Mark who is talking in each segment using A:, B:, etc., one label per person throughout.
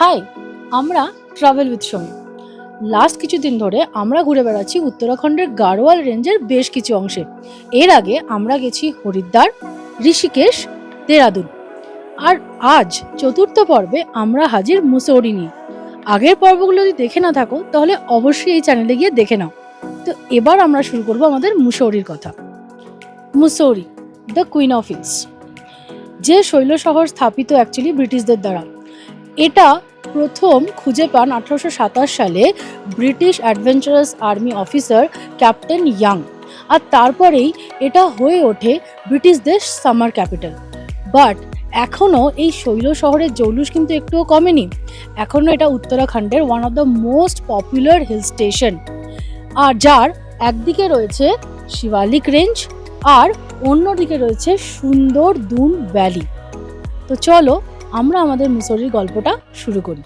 A: High, আমরা travel with সমী। Last কিছুদিন ধরে আমরা ঘুরে বেড়াচ্ছি উত্তরাখণ্ডের গাড়োয়াল রেঞ্জের বেশ কিছু অংশে। এর আগে আমরা গেছি হরিদ্বার, ঋষিকেশ, দেরাদুন। আর আজ চতুর্থ পর্বে আমরা হাজির মুসৌরি নিয়ে। আগের পর্বগুলো যদি দেখে না থাকো তাহলে অবশ্যই এই চ্যানেলে গিয়ে দেখে নাও। তো এবার আমরা শুরু করব আমাদের মুসৌরির কথা। Mussoorie, the queen of hills, যে শৈল শহর স্থাপিত অ্যাকচুয়ালি ব্রিটিশদের দ্বারা। এটা প্রথম খুঁজে পান 1827 সালে British adventurous army officer captain Young. আর তারপরেই এটা হয়ে ওঠে ব্রিটিশদের সামার ক্যাপিটাল। বাট এখনও এই শৈল শহরের জৌলুস কিন্তু একটুও কমেনি। এখনও এটা উত্তরাখণ্ডের one of the most popular hill station, আর যার একদিকে রয়েছে শিবালিক রেঞ্জ আর অন্যদিকে রয়েছে সুন্দর দুন ভ্যালি। তো চলো আমরা আমাদের মুসৌরির গল্পটা শুরু করি।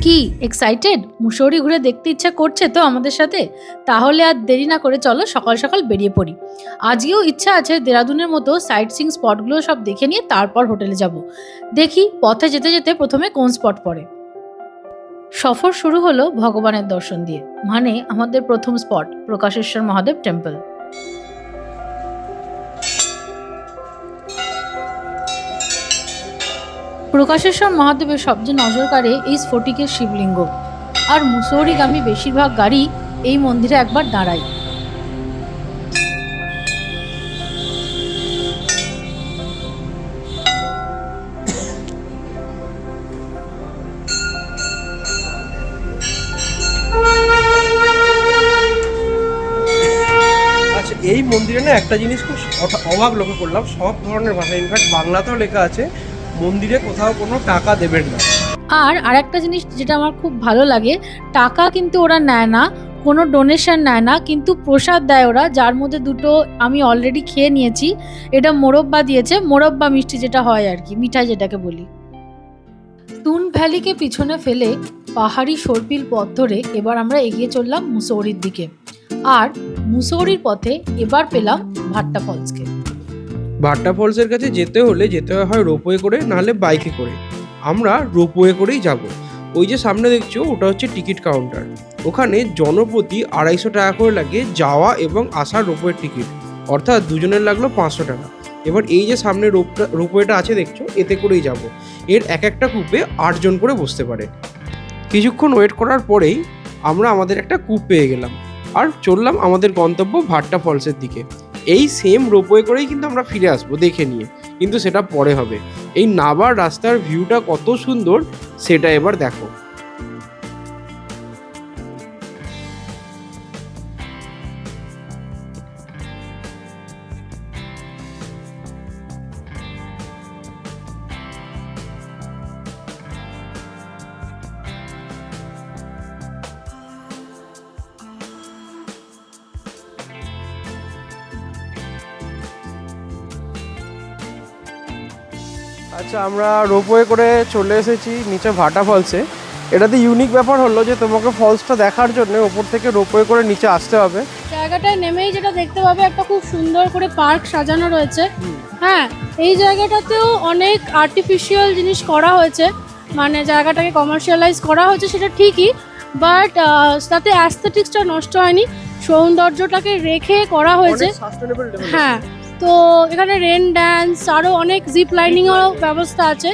A: কি এক্সাইটেড? মুসৌরি ঘুরে দেখতে ইচ্ছা করছে তো আমাদের সাথে? তাহলে আর দেরি না করে চলো সকাল সকাল বেরিয়ে পড়ি। আজকেও ইচ্ছা আছে দেরাদুনের মতো সাইট সিইং স্পটগুলো সব দেখে নিয়ে তারপর হোটেলে যাব। দেখি পথে যেতে যেতে প্রথমে কোন স্পট পড়ে। সফর শুরু হলো ভগবানের দর্শন দিয়ে, মানে আমাদের প্রথম স্পট প্রকাশেশ্বর মহাদেব টেম্পল। প্রকাশেশ্বর মহাদেবের সবচেয়ে নজর কাড়ে এই স্ফটিকের শিবলিঙ্গ। আর মুসৌরিগামী বেশিরভাগ গাড়ি এই মন্দিরে একবার দাঁড়ায়।
B: আচ্ছা, এই মন্দিরে না একটা জিনিস খুব অবাক লক্ষ্য করলাম, সব ধরনের ভাষা, ইনফ্যাক্ট বাংলাতেও লেখা আছে মন্দিরে কোথাও কোনো টাকা দেবেন না।
A: আর আরেকটা জিনিস যেটা আমার খুব ভালো লাগে, টাকা কিন্তু ওরা নেয় না, কোনো ডোনেশন নেয় না, কিন্তু প্রসাদ দেয় ওরা, যার মধ্যে দুটো আমি অলরেডি খেয়ে নিয়েছি। এটা মোরব্বা দিয়েছে, মোরব্বা মিষ্টি যেটা হয় আর কি, মিঠাই যেটাকে বলি। তুন ভ্যালিকে পিছনে ফেলে পাহাড়ি সর্পিল পথ ধরে এবার আমরা এগিয়ে চললাম মুসৌরির দিকে। আর মুসৌরির পথে এবার পেলাম ভাট্টা ফলসকে।
B: ভাট্টা ফলসের কাছে যেতে হলে যেতে হয় রোপওয়ে করে, নাহলে বাইকে করে। আমরা রোপওয়ে করেই যাব। ওই যে সামনে দেখছো ওটা হচ্ছে টিকিট কাউন্টার। ওখানে জনপ্রতি 250 টাকা করে লাগে যাওয়া এবং আসার রোপওয়ের টিকিট, অর্থাৎ দুজনের লাগলো 500 টাকা। এবার এই যে সামনে রোপওয়েটা আছে দেখছো, এতে করেই যাব। এর এক একটা কূপে 8 জন করে বসতে পারে। কিছুক্ষণ ওয়েট করার পরেই আমরা আমাদের একটা কূপ পেয়ে গেলাম আর চললাম আমাদের গন্তব্য ভাট্টা ফলসের দিকে। এই সেম রোপওয়ে করেই কিন্তু আমরা ফিরে আসবো দেখে নিয়ে, কিন্তু সেটা পরে হবে। এই নাবার রাস্তার ভিউটা কত সুন্দর সেটা এবার দেখো। আচ্ছা, আমরা রোপওয়ে করে চলে এসেছি নিচে ভাটা ফলসে। এটাতে ইউনিক ব্যাপার হলো যে তোমাকে ফলসটা দেখার জন্য ওপর থেকে রোপওয়ে করে নিচে আসতে হবে।
A: জায়গাটায় নেমেই যেটা দেখতে পাবে, একটা খুব সুন্দর করে পার্ক সাজানো রয়েছে। হ্যাঁ, এই জায়গাটাতেও অনেক আর্টিফিশিয়াল জিনিস করা হয়েছে, মানে জায়গাটাকে কমার্শিয়ালাইজ করা হয়েছে সেটা ঠিকই, বাট তাতে অ্যাস্থেটিক্সটা নষ্ট হয়নি, সৌন্দর্যটাকে রেখে করা হয়েছে। হ্যাঁ, তো এখানে রেন ড্যান্স আরও অনেক জিপ লাইনিংয়েরও ব্যবস্থা আছে।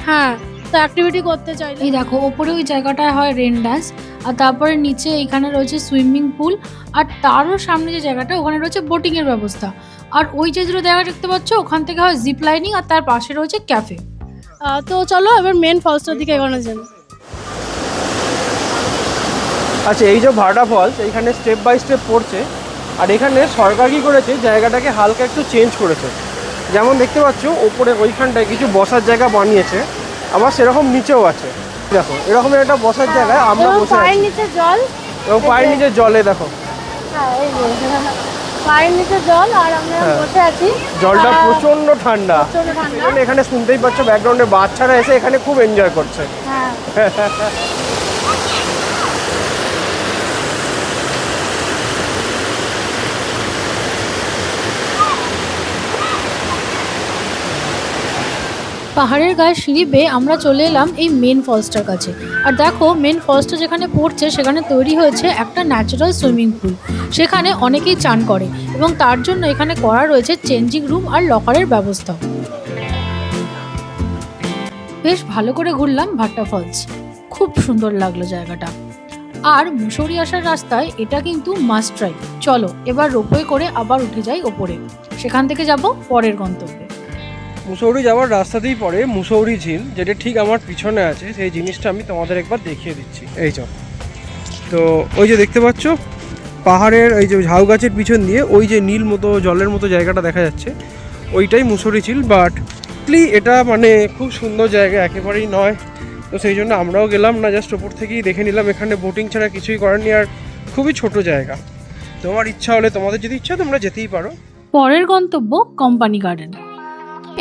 A: হ্যাঁ, তো অ্যাক্টিভিটি করতে চাই। এই দেখো ওপরে ওই জায়গাটায় হয় রেন ড্যান্স, আর তারপরে নিচে এখানে রয়েছে সুইমিং পুল, আর তারও সামনে যে জায়গাটা ওখানে রয়েছে বোটিংয়ের ব্যবস্থা। আর ওই যে দুটো জায়গা দেখতে পাচ্ছ ওখান থেকে হয় জিপ লাইনিং, আর তার পাশে রয়েছে ক্যাফে। তো চলো এবার মেন ফলসটার দিকে এগোনো যাবে।
B: আচ্ছা, এই যে ভাটা ফলস এইখানে স্টেপ বাই স্টেপ পড়ছে, আর এখানে সরকার কি করেছে জায়গাটাকে হালকা একটু চেঞ্জ করেছে। যেমন দেখতে পাচ্ছ ওপরে ওইখানটায় কিছু বসার জায়গা বানিয়েছে, আবার সেরকম নিচেও আছে। দেখো এরকম একটা বসার জায়গায় আমরা বসে
A: পায়ের
B: আছি।
A: নিচে জল,
B: এবং পায়ের নিচে জলে দেখো,
A: হ্যাঁ এই পায়ের নিচে জল, আর আমরা বসে আছি।
B: জলটা প্রচন্ড ঠান্ডা।
A: প্রচন্ড ঠান্ডা।
B: এখানে শুনতেই পাচ্ছ ব্যাকগ্রাউন্ডে বাচ্চারা এসে এখানে খুব এনজয় করছে।
A: হ্যাঁ পাহাড়ের গায়ে সিঁড়ি বেয়ে আমরা চলে এলাম এই মেন ফলসটার কাছে। আর দেখো মেন ফলসটা যেখানে পড়ছে সেখানে তৈরি হয়েছে একটা ন্যাচারাল সুইমিং পুল। সেখানে অনেকেই চান করে এবং তার জন্য এখানে করা রয়েছে চেঞ্জিং রুম আর লকারের ব্যবস্থা। বেশ ভালো করে ঘুরলাম ভাট্টা ফলস, খুব সুন্দর লাগলো জায়গাটা। আর মুসৌরি আসার রাস্তায় এটা কিন্তু মাস্ট ট্রাই। চলো এবার রোপওয়ে করে আবার উঠে যাই ওপরে, সেখান থেকে যাব পরের গন্তব্যে।
B: মুসৌরি যাওয়ার রাস্তাতেই পড়ে মুসৌরি ঝিল, যেটা ঠিক আমার পিছনে আছে। সেই জিনিসটা আমি তোমাদের একবার দেখিয়ে দিচ্ছি। এই চল, তো ওই যে দেখতে পাচ্ছ পাহাড়ের ওই যে ঝাউ গাছের পিছন দিয়ে ওই যে নীল মতো জলের মতো জায়গাটা দেখা যাচ্ছে, ওইটাই মুসৌরি ঝিল। বাট এটা মানে খুব সুন্দর জায়গা একেবারেই নয়, তো সেই জন্য আমরাও গেলাম না, জাস্ট ওপর থেকেই দেখে নিলাম। এখানে বোটিং ছাড়া কিছুই করার নেই, আর খুবই ছোট জায়গা। তোমার ইচ্ছা হলে, তোমাদের যদি ইচ্ছা তোমরা যেতেই পারো।
A: পরের গন্তব্য কোম্পানি গার্ডেন।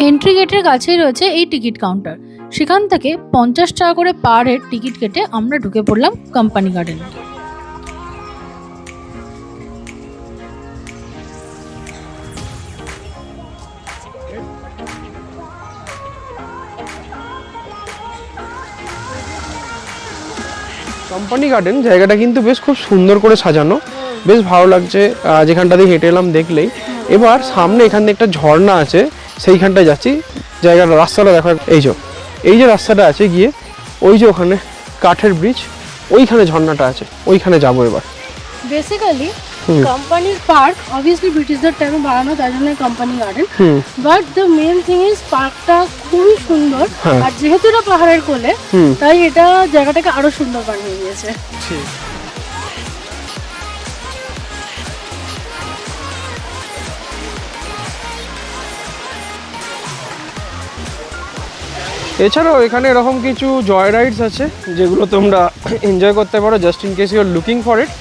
A: এন্ট্রি গেটের কাছেই রয়েছে এই টিকিট কাউন্টার। সেখান থেকে 50 টাকা করে পার হেড টিকিট কেটে আমরা ঢুকে পড়লাম কোম্পানি গার্ডেনে।
B: কোম্পানি গার্ডেন জায়গাটা কিন্তু বেশ খুব সুন্দর করে সাজানো, বেশ ভালো লাগছে। যেখানটা দিয়ে হেঁটে এলাম দেখলেই। এবার সামনে এখান থেকে একটা ঝর্ণা আছে, সেইখানটায় যাচ্ছি। জায়গাটা রাস্তাটা দেখো, এই যে রাস্তাটা আছে গিয়ে ওই যে ওখানে কাঠের ব্রিজ, ওইখানে ঝর্ণাটা আছে, ওইখানে যাবো এবার।
A: বেসিক্যালি কোম্পানির পার্ক অবভিয়াসলি ব্রিটিশদের টাইমে বানানো, তাই জন্য company garden. But the main thing is পার্কটা খুবই সুন্দর, আর যেহেতু এটা পাহাড়ের কোলে তাই এটা জায়গাটাকে আরো সুন্দর বানিয়ে দিয়েছে।
B: এছাড়াও এখানে এরকম কিছু জয় রাইডস আছে যেগুলো তোমরা এনজয় করতে পারো, just in case you are looking for it.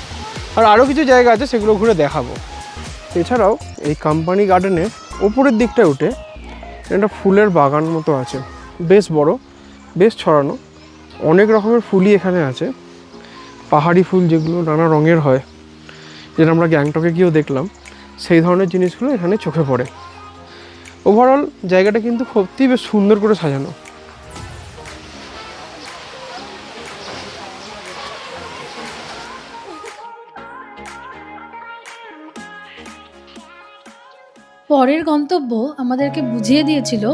B: আর আরও কিছু জায়গা আছে, সেগুলো ঘুরে দেখাবো। এছাড়াও এই কোম্পানি গার্ডেনে ওপরের দিকটায় উঠে একটা ফুলের বাগান মতো আছে, বেশ বড়, বেশ ছড়ানো। অনেক রকমের ফুলই এখানে আছে, পাহাড়ি ফুল যেগুলো নানা রঙের হয়, যেটা আমরা গ্যাংটকে গিয়েও দেখলাম, সেই ধরনের জিনিসগুলো এখানে চোখে পড়ে। ওভারঅল জায়গাটা কিন্তু সত্যিই বেশ সুন্দর করে সাজানো।
A: পরের গন্তব্য আমাদেরকে বুঝিয়ে দিয়েছিল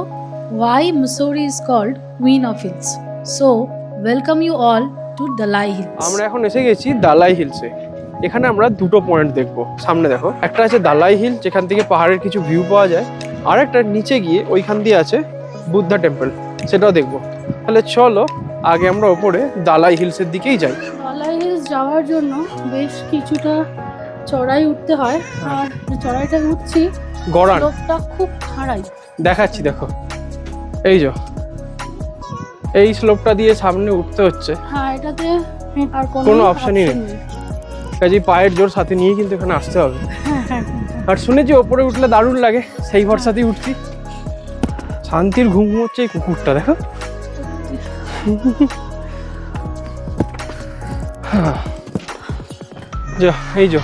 A: why Mussoorie is called Queen of Hills. So, welcome you all to Dalai Hills.
B: আমরা এখন এসে গেছি দালাই হিলসে। এখানে আমরা দুটো পয়েন্ট দেখব। সামনে দেখো, একটা আছে দালাই হিল, যেখান থেকে পাহাড়ের কিছু ভিউ পাওয়া যায়, আর একটা নিচে গিয়ে ওইখান দিয়ে আছে বুদ্ধা টেম্পল, সেটাও দেখবো। তাহলে চলো আগে আমরা ওপরে দালাই হিলসের দিকেই যাই।
A: দালাই হিলস যাওয়ার জন্য বেশ কিছুটা চড়াই উঠতে হয়, আর যে চড়াইটা উঠছি
B: গড়ান,
A: স্লোপটা খুব খাড়াই।
B: দেখাচ্ছি দেখো, এই যে এই স্লোপটা দিয়ে সামনে উঠতে হচ্ছে।
A: হ্যাঁ, এটাতে আর
B: কোনো অপশনই নেই, কাজেই পায়ের জোর সাথে নিয়ে কিন্তু এখানে আসতে হবে। আর শুনেছি ওপরে উঠলে দারুণ লাগে, সেই ভরসাতেই উঠছি। শান্তির ঘুম হচ্ছে এই কুকুরটা, দেখো। এই যে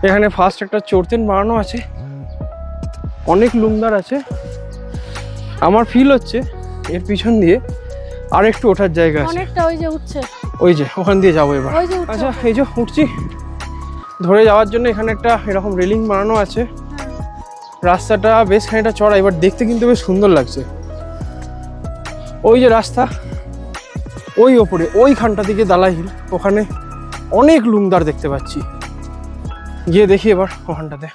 B: এখানে ফার্স্ট একটা চড়তেন বানানো আছে, অনেক লুমদার আছে। আমার ফিল হচ্ছে এর পিছন দিয়ে আর একটু ওঠার জায়গা আছে,
A: অনেকটা। ওই যে উঠছে,
B: ওই যে ওখান দিয়ে যাবো এবার। আচ্ছা, এই যে উঠছি, ধরে যাওয়ার জন্য এখানে একটা এরকম রেলিং বানানো আছে। রাস্তাটা বেশ খানিকটা চড়া, এবার দেখতে কিন্তু বেশ সুন্দর লাগছে। ওই যে রাস্তা, ওই ওপরে ওইখানটা দিকে দালাই হিল, ওখানে অনেক লুমদার দেখতে পাচ্ছি। গিয়ে দেখি এবার ওখানটাতে।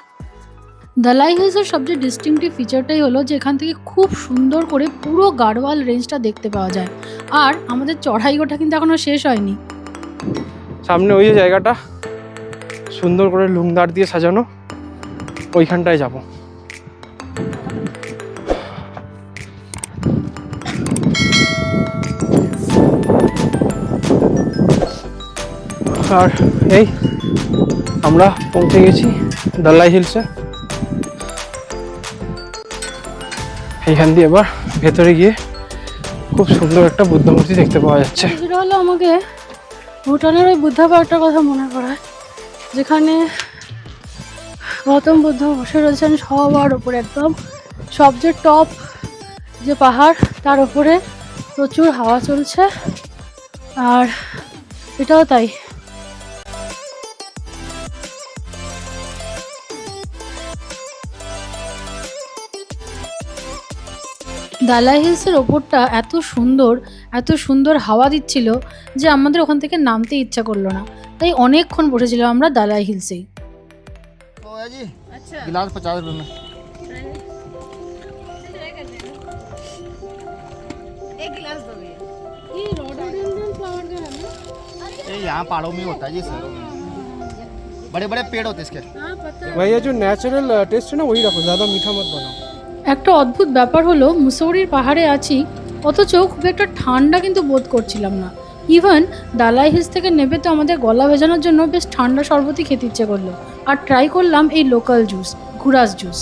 A: দালাই হিলসের সবচেয়ে ডিস্টিংটিভ ফিচারটাই হলো যে এখান থেকে খুব সুন্দর করে পুরো গাড়োয়াল রেঞ্জটা দেখতে পাওয়া যায়। আর আমাদের চড়াই ওঠা কিন্তু এখনো শেষ হয়নি।
B: সামনে ওই যে জায়গাটা সুন্দর করে লুমদার দিয়ে সাজানো, ওইখানটায় যাব। আর এই আমরা পৌঁছে গেছি দালাই হিলসে। এইখান দিয়ে এবার ভেতরে গিয়ে খুব সুন্দর একটা বুদ্ধ মূর্তি দেখতে পাওয়া যাচ্ছে।
A: যেটা হলো আমাকে ভুটানের ওই বুদ্ধা পাহাড়টার কথা মনে করায়, যেখানে গৌতম বুদ্ধ বসে রয়েছেন সবার ওপরে, একদম সবচেয়ে টপ যে পাহাড় তার ওপরে প্রচুর হাওয়া চলছে। আর এটাও তাই। দালাই হিলসের ওপরটা এত সুন্দর হাওয়া দিচ্ছিল যে আমাদের ওখান থেকে নামতে ইচ্ছা করলো না, তাই অনেকক্ষণ বসেছিলাম আমরা দালাই হিলসেই।
C: गिलास 50 रुपए में।
D: एक गिलास दो भैया।
A: ये रोडोडेंड्रन फ्लावर का है ना?
C: ये यहाँ पहाड़ों में होता है जी सर, बड़े बड़े पेड़ होते हैं इसके।
A: हाँ पता है।
B: ভাইয়া जो ন্যাচারাল টেস্ট है ना वही रखो, ज़्यादा मीठा मत बनाओ।
A: একটা অদ্ভুত ব্যাপার হলো, মুসৌরির পাহাড়ে আছি অথচ খুব একটা ঠান্ডা কিন্তু বোধ করছিলাম না। ইভেন দালাই হিলস থেকে নেবে তো আমাদের গলা ভেজানোর জন্য বেশ ঠান্ডা শরবতই খেতে ইচ্ছে করলো। আর ট্রাই করলাম এই লোকাল জুস, ঘুরাস জুস।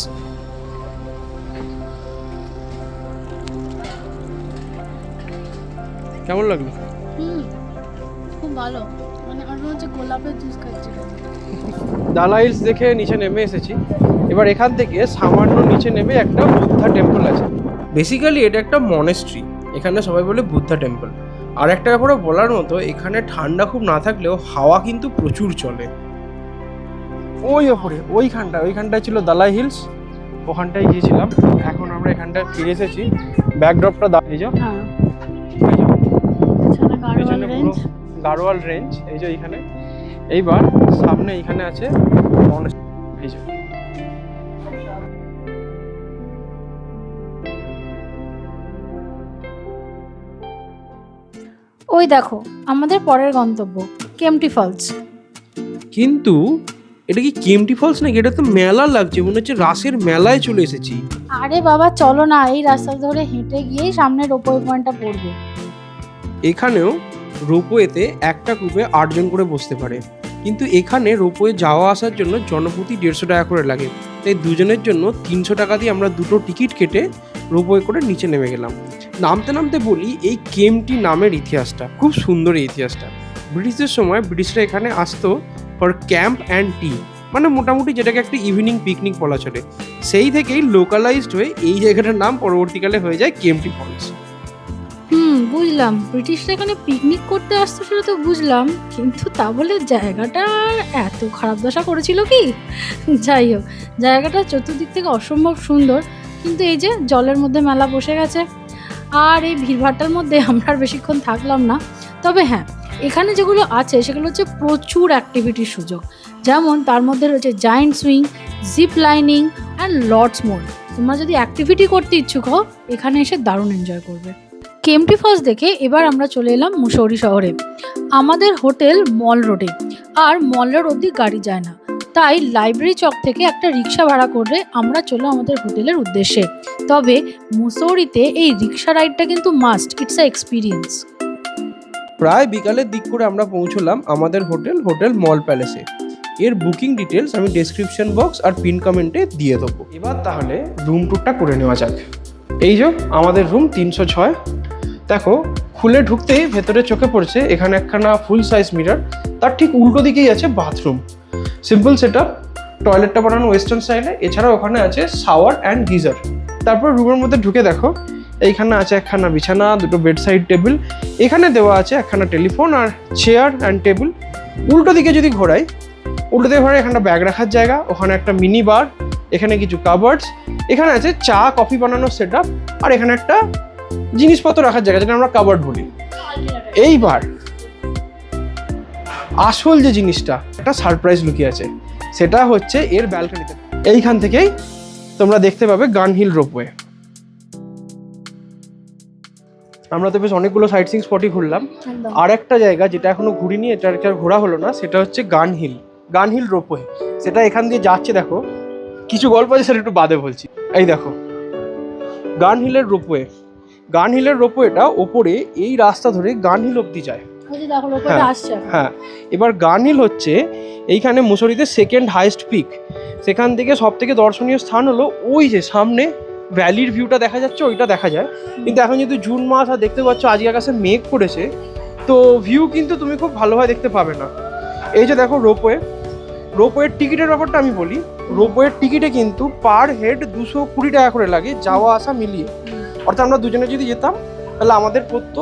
B: কেমন লাগলো?
A: খুব ভালো, মানে মনে হচ্ছে গোলাপের জুস খাচ্ছি।
B: দালাই হিলস দেখে নিচে নেমে এসেছি। এবার এখান থেকে সামান্য নিচে নেমে একটা বুদ্ধা টেম্পল আছে। বেসিক্যালি এটা একটা মনেস্ট্রি, এখানে সবাই বলে বুদ্ধা টেম্পল। আর একটা ব্যাপারে বলার মতো, এখানে ঠান্ডা খুব না থাকলেও হাওয়া কিন্তু প্রচুর চলে। ওই ওপরে ওইখানটায় ছিল দালাই হিলস, ওখানটায় গিয়েছিলাম। এখন আমরা এখানটায় ফিরে এসেছি। ব্যাকড্রপটা দাঁড়িয়ে যাও,
A: হ্যাঁ,
B: পিছনে পুরো গাড়োয়াল রেঞ্জ। এই যে এইখানে, এইবার সামনে এইখানে আছে এই যে।
A: ওই দেখো আমাদের পরের গন্তব্য কেম্পটি ফলস।
B: কিন্তু এটা কি কেম্পটি ফলস নাকি? এটা তো মেলা লাগছে, মনে হচ্ছে রাসের মেলায় চলে এসেছি।
A: আরে বাবা চলো না, এই রাস্তা ধরে হেঁটে গিয়েই সামনে রোপওয়ে পয়েন্টটা পড়বে।
B: এখানেও রোপওয়েতে একটা গ্রুপে 8 জন করে বসতে পারে, কিন্তু এখানে রোপওয়ে যাওয়া আসার জন্য জনপ্রতি 150 টাকা করে লাগে। তাই দুজনের জন্য 300 টাকা দিয়ে আমরা দুটো টিকিট কেটে রোপওয়ে করে নিচে নেমে গেলাম। নামতে নামতে বলি, এই কেম্পটি নামের ইতিহাসটা খুব সুন্দর। এই ইতিহাসটা ব্রিটিশদের সময় ব্রিটিশরা এখানে আসতো ফর ক্যাম্প অ্যান্ড টি, মানে মোটামুটি যেটাকে একটা ইভিনিং পিকনিক বলা চলে। সেই থেকেই লোকালাইজড হয়ে এই জায়গাটার নাম পরবর্তীকালে হয়ে যায় কেম্পটি ফলস।
A: বুঝলাম, ব্রিটিশরা এখানে পিকনিক করতে আসতো সেটা তো বুঝলাম, কিন্তু তা বলে জায়গাটা এত খারাপ দশা করেছিল কি? যাই হোক, জায়গাটা চতুর্দিক থেকে অসম্ভব সুন্দর, কিন্তু এই যে জলের মধ্যে মেলা বসে গেছে। আর এই ভিড়ভাট্টার মধ্যে আমরা আর বেশিক্ষণ থাকলাম না। তবে হ্যাঁ, এখানে যেগুলো আছে সেগুলো হচ্ছে প্রচুর অ্যাক্টিভিটির সুযোগ। যেমন তার মধ্যে রয়েছে giant swing, zip lining and lots more. তোমরা যদি অ্যাক্টিভিটি করতে ইচ্ছুক হও, এখানে এসে দারুণ এনজয় করবে। কেম্পটি ফলস দেখে এবার আমরা চলে এলাম মুসৌরি শহরে। আমাদের হোটেল মল রোডে, আর মল রোড অবধি গাড়ি যায় না, তাই লাইব্রেরি চক থেকে একটা রিক্সা ভাড়া করে আমরা চলো আমাদের হোটেলের উদ্দেশ্যে। তবে মুসৌরিতে এই রিক্সা রাইডটা কিন্তু মাস্ট, ইটস আ এক্সপিরিয়েন্স।
B: প্রায় বিকালের দিক করে আমরা পৌঁছলাম আমাদের হোটেল মল প্যালেসে। এর বুকিং ডিটেলস আমি ডেসক্রিপশন বক্স আর পিন কমেন্টে দিয়ে দেবো। এবার তাহলে রুম ট্যুরটা করে নেওয়া যাক। এই যে আমাদের রুম 306। দেখো, খুলে ঢুকতেই ভেতরে চোখে পড়ছে এখানে একখানা ফুল সাইজ মিরর, তার ঠিক উল্টো দিকেই আছে বাথরুম। সিম্পল সেটআপ, টয়লেটটা বানানো ওয়েস্টার্ন স্টাইলে। এছাড়াও ওখানে আছে শাওয়ার অ্যান্ড গিজার। তারপর রুমের মধ্যে ঢুকে দেখো এইখানে আছে একখানা বিছানা, দুটো বেড সাইড টেবিল, এখানে দেওয়া আছে একখানা টেলিফোন আর চেয়ার অ্যান্ড টেবিল। উল্টো দিকে যদি ঘোরাই, এখানটা ব্যাগ রাখার জায়গা, ওখানে একটা মিনি বার, এখানে কিছু কাবার্ডস, এখানে আছে চা কফি বানানোর সেটআপ, আর এখানে একটা জিনিসপত্র রাখার জায়গা যেটা আমরা কাবার্ড বলি। এইবার আসল যে জিনিসটা, একটা সারপ্রাইজ লুকিয়ে আছে, সেটা হচ্ছে এর ব্যালকনিতে। এইখান থেকেই তোমরা দেখতে পাবে গান হিল রোপওয়ে। আমরা তো বেশ অনেকগুলো সাইট সিইং স্পটই ঘুরলাম। আর একটা জায়গা যেটা এখনো ঘুরিনি, এটা ঘোরা হলো না, সেটা হচ্ছে গান হিল রোপওয়ে। সেটা এখান দিয়ে যাচ্ছে। দেখো কিছু গল্প আছে, সেটা একটু বাদে বলছি। এই দেখো গান হিলের রোপওয়েটা ওপরে এই রাস্তা ধরে গান হিল অব্দি যায়।
A: ওই যে দেখো রোপওয়েটা আসছে এখন।
B: হ্যাঁ, এবার গান হিল হচ্ছে এইখানে মুসৌরিতে সেকেন্ড হাইয়েস্ট পিক। সেখান থেকে সব থেকে দর্শনীয় স্থান হলো ওই যে সামনে ভ্যালির ভিউটা দেখা যাচ্ছে, ওইটা দেখা যায়। কিন্তু এখন যেহেতু জুন মাস আর দেখতে পাচ্ছ আজকে আকাশে মেঘ করেছে, তো ভিউ কিন্তু তুমি খুব ভালোভাবে দেখতে পাবে না। এই যে দেখো রোপওয়ের টিকিটের ব্যাপারটা আমি বলি। রোপওয়ের টিকিটে কিন্তু পার হেড 220 টাকা করে লাগে যাওয়া আসা মিলিয়ে। অর্থাৎ আমরা দুজনে যদি যেতাম তাহলে আমাদের পড়তো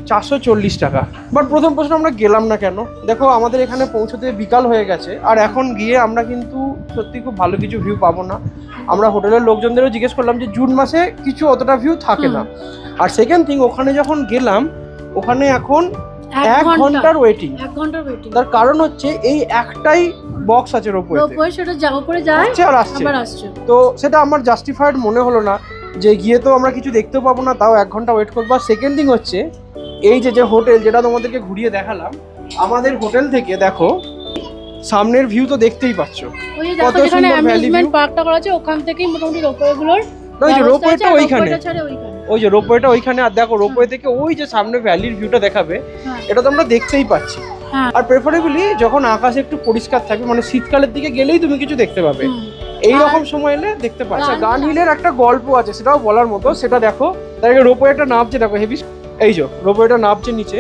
B: 440 টাকা। বাট প্রথম প্রশ্ন আমরা গেলাম না কেন? দেখো আমাদের এখানে পৌঁছতে বিকাল হয়ে গেছে, আর এখন গিয়ে আমরা কিন্তু সত্যি খুব ভালো কিছু ভিউ পাবো না। আমরা হোটেলের লোকজনদেরও জিজ্ঞেস করলাম যে জুন মাসে কিছু অতটা ভিউ থাকে না। আর সেকেন্ড থিং, ওখানে যখন গেলাম ওখানে এখন 1 ঘন্টার ওয়েটিং।
A: 1 ঘন্টার ওয়েটিং।
B: তার কারণ হচ্ছে এই একটাই বক্স আছে রোপওয়েতে,
A: রোপওয়ে সেটা উপরে যায়
B: আর আসছে।
A: আবার আসছে।
B: তো সেটা আমার জাস্টিফাইড মনে হলো না যে গিয়ে তো আমরা কিছু দেখতেও পাবো না, তাও 1 ঘন্টা ওয়েট করবো। সেকেন্ড থিং হচ্ছে এই যে হোটেল যেটা তোমাদেরকে ঘুরিয়ে দেখালাম, আমাদের হোটেল থেকে দেখো সামনের ভিউ তো দেখতেই পাচ্ছ।
A: ওই যে দেখো যেখানে অ্যামিউজমেন্ট পার্কটা করা আছে ওখান থেকেই মোটামুটি রোপওয়েগুলোর
B: ওই যে রোপওয়েটা ওইখানে,
A: ওইখানে
B: ওই যে রোপওয়েটা ওইখানে। আর দেখো রোপওয়ে থেকে ওই যে সামনে ভ্যালির ভিউটা দেখাবে, এটা তো আমরা দেখতেই পাচ্ছি। আর প্রেফারেবলি যখন আকাশ একটু পরিষ্কার থাকবে, মানে শীতকালের দিকে গেলেই তুমি কিছু দেখতে পাবে, এই রকম সময় এলে দেখতে পাচ্ছ। গান হিলের একটা গল্প আছে, সেটাও বলার মতো। সেটা দেখো, তার আগে রোপওয়েটা নামছে, দেখো হেভি, এই যে রোপওয়েটা নামছে নিচে।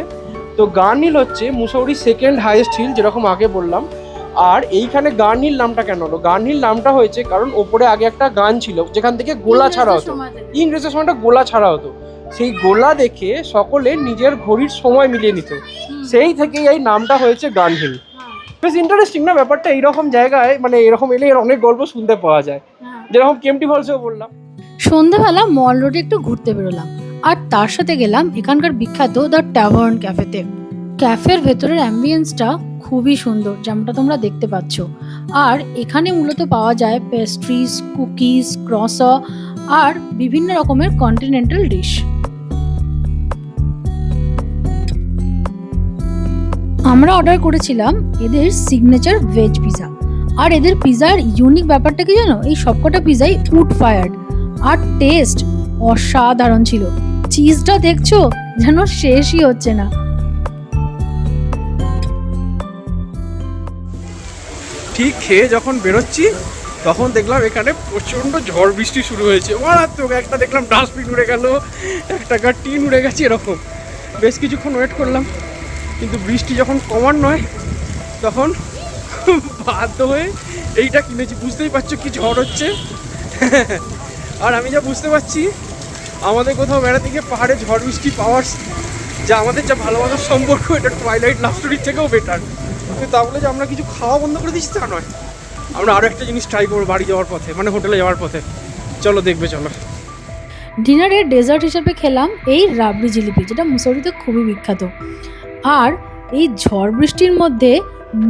B: তো গান হিল হচ্ছে মুসৌরি সেকেন্ড হাইয়েস্ট হিল, যেরকম আগে বললাম। আর এইখানে গান হিল নামটা কেন হলো? গান হিল নামটা হয়েছে কারণ ওপরে আগে একটা গান ছিল যেখান থেকে গোলা ছাড়া হতো, ইংরেজের সময়টা গোলা ছাড়া হতো। সেই গোলা দেখে সকলে নিজের ঘড়ির সময় মিলিয়ে নিত, সেই থেকেই এই নামটা হয়েছে গান হিল। বেশ ইন্টারেস্টিং না ব্যাপারটা? এইরকম জায়গায় মানে এরকম এলে এর অনেক গল্প শুনতে পাওয়া যায়, যেরকম কেম্পটি ফলসেও বললাম।
A: সন্ধ্যাবেলা মল রোডে একটু ঘুরতে বেরোলাম, আর তার সাথে গেলাম এখানকার বিখ্যাত দ্য ট্যাভার্ন ক্যাফেতে। ক্যাফের ভেতরের অ্যাম্বিয়েন্সটা খুবই সুন্দর, যেমনটা তোমরা দেখতে পাচ্ছ। আর এখানে মূলত পাওয়া যায় পেস্ট্রিজ, কুকিজ, ক্রসা আর বিভিন্ন রকমের কন্টিনেন্টাল ডিশ। আমরা অর্ডার করেছিলাম এদের সিগনেচার ভেজ পিজা। আর এদের পিজার ইউনিক ব্যাপারটা কি জানো? এই সবকটা পিজাই উড ফায়ার্ড, আর টেস্ট অসাধারণ ছিল। চিজটা দেখছো যেন শেষই হচ্ছে না।
B: ঠিক খেয়ে যখন বেরোচ্ছি তখন দেখলাম এখানে প্রচণ্ড ঝড় বৃষ্টি শুরু হয়েছে, মারাত্মক। একটা দেখলাম ডাস্টবিন উড়ে গেল, একটা টিন উড়ে গেছে, এরকম বেশ কিছুক্ষণ ওয়েট করলাম। কিন্তু বৃষ্টি যখন কমার নয় তখন বাধ্য হয়ে এইটা কিনেছি। বুঝতেই পারছো কি ঝড় হচ্ছে। আর আমি যা বুঝতে পারছি, আমাদের কোথাও বেড়াতে গিয়ে পাহাড়ে ঝড় বৃষ্টি পাওয়ার যা আমাদের যা ভালোবাসার সম্পর্ক, এটা টুয়াইলাইট লাভ স্টোরির থেকেও বেটার। কিন্তু তা বলে যে আমরা কিছু খাওয়া বন্ধ করে দিচ্ছি তা নয়, আমরা আরও একটা জিনিস ট্রাই করবো বাড়ি যাওয়ার পথে, মানে হোটেলে যাওয়ার পথে। চলো দেখবে, চলো।
A: ডিনারের ডেজার্ট হিসেবে খেলাম এই রাবড়ি জিলিপি, যেটা মুসৌরিতে খুবই বিখ্যাত। আর এই ঝড় বৃষ্টির মধ্যে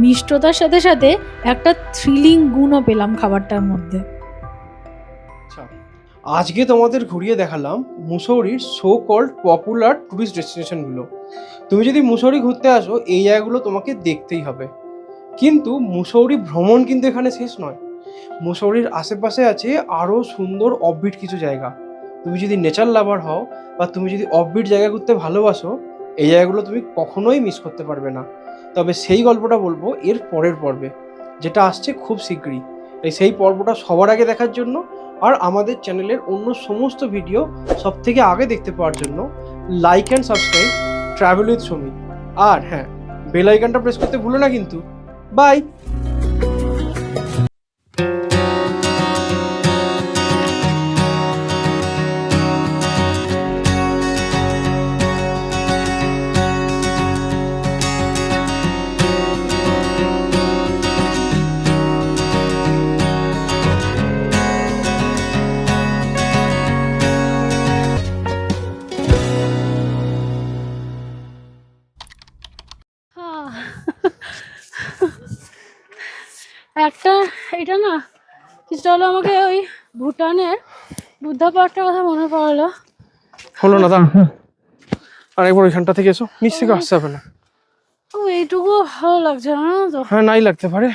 A: মিষ্টতার সাথে সাথে একটা থ্রিলিং গুণও পেলাম খাবারটার মধ্যে।
B: আজকে তোমাদের ঘুরিয়ে দেখালাম মুসৌরির সো কল্ড পপুলার টুরিস্ট ডেস্টিনেশনগুলো। তুমি যদি মুসৌরি ঘুরতে আসো এই জায়গাগুলো তোমাকে দেখতেই হবে। কিন্তু মুসৌরি ভ্রমণ কিন্তু এখানে শেষ নয়। মুসৌরির আশেপাশে আছে আরও সুন্দর অফবিট কিছু জায়গা। তুমি যদি নেচার লাভার হও বা তুমি যদি অফবিট জায়গা ঘুরতে ভালোবাসো, এই জায়গাগুলো তুমি কখনোই মিস করতে পারবে না। তবে সেই গল্পটা বলবো এর পরের পর্বে, যেটা আসছে খুব শীঘ্রই। তাই সেই পর্বটা সবার আগে দেখার জন্য আর আমাদের চ্যানেলের অন্য সমস্ত ভিডিও সব থেকে আগে দেখতে পাওয়ার জন্য like and subscribe travel with Sami. আর হ্যাঁ, বেল আইকনটা প্রেস করতে ভুলো না কিন্তু। বাই।
A: একটা এটা না কিছুটা হলো আমাকে ওই ভুটানের বুদ্ধা পাহাড়টার কথা মনে পড়লো।
B: হলো না দাঁড়া, আরেকবার ওইখানটা থেকে এসো, নিচ থেকে আসতে হবে না।
A: ও এইটুকু ভালো লাগছে না তো।
B: হ্যাঁ, নাই লাগতে পারে।